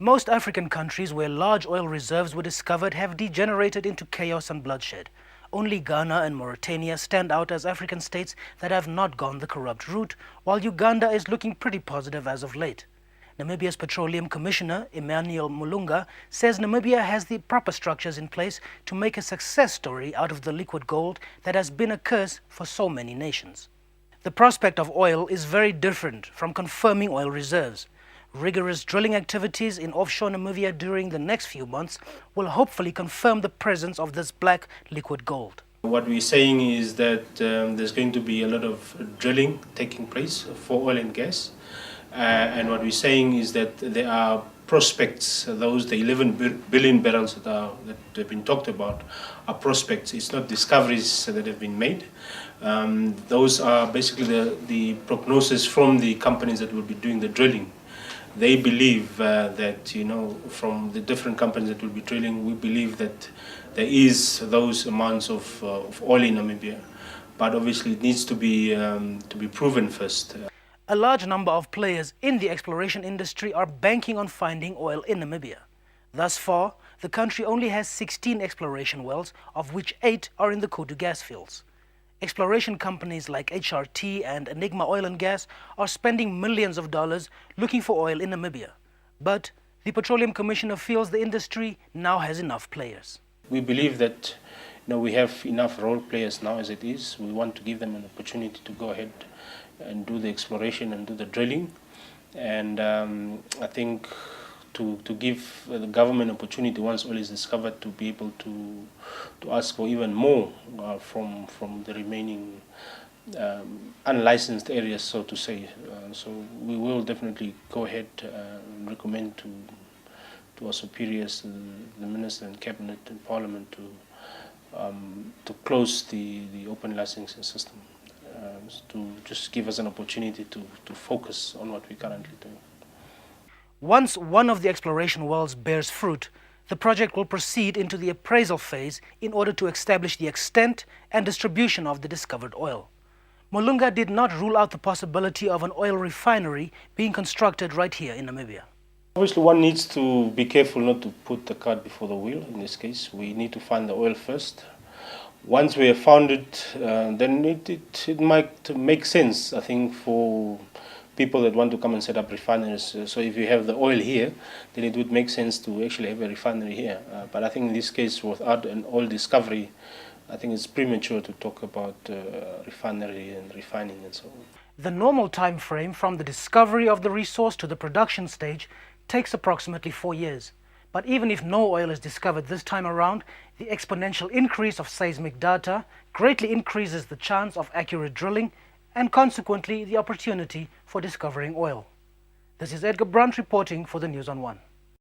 Most African countries where large oil reserves were discovered have degenerated into chaos and bloodshed. Only Ghana and Mauritania stand out as African states that have not gone the corrupt route, while Uganda is looking pretty positive as of late. Namibia's Petroleum Commissioner, Emmanuel Mulunga, says Namibia has the proper structures in place to make a success story out of the liquid gold that has been a curse for so many nations. The prospect of oil is very different from confirming oil reserves. Rigorous drilling activities in offshore Namibia during the next few months will hopefully confirm the presence of this black liquid gold. What we're saying is that there's going to be a lot of drilling taking place for oil and gas. And what we're saying is that there are prospects, the 11 billion barrels that have been talked about are prospects. It's not discoveries that have been made. Those are basically the prognosis from the companies that will be doing the drilling. They believe that, from the different companies that will be drilling, we believe that there is those amounts of oil in Namibia. But obviously it needs to be proven first. A large number of players in the exploration industry are banking on finding oil in Namibia. Thus far, the country only has 16 exploration wells, of which 8 are in the Kudu gas fields. Exploration companies like HRT and Enigma Oil and Gas are spending millions of dollars looking for oil in Namibia. But the Petroleum Commissioner feels the industry now has enough players. We believe that we have enough role players now as it is. We want to give them an opportunity to go ahead and do the exploration and do the drilling. And I think to give the government opportunity once oil is discovered to be able to ask for even more from the remaining unlicensed areas, so to say. So we will definitely go ahead and recommend to our superiors, the minister and cabinet and parliament to close the open licensing system, to just give us an opportunity to focus on what we're currently doing. Once one of the exploration wells bears fruit, the project will proceed into the appraisal phase in order to establish the extent and distribution of the discovered oil. Mulunga did not rule out the possibility of an oil refinery being constructed right here in Namibia. Obviously, one needs to be careful not to put the cart before the wheel. In this case, we need to find the oil first. Once we have found it, then it might make sense, I think, for people that want to come and set up refineries. So if you have the oil here, then it would make sense to actually have a refinery here. But I think in this case, without an oil discovery, I think it's premature to talk about refinery and refining and so on. The normal time frame from the discovery of the resource to the production stage takes approximately 4 years. But even if no oil is discovered this time around, the exponential increase of seismic data greatly increases the chance of accurate drilling and consequently the opportunity for discovering oil. This is Edgar Brandt reporting for the News on One.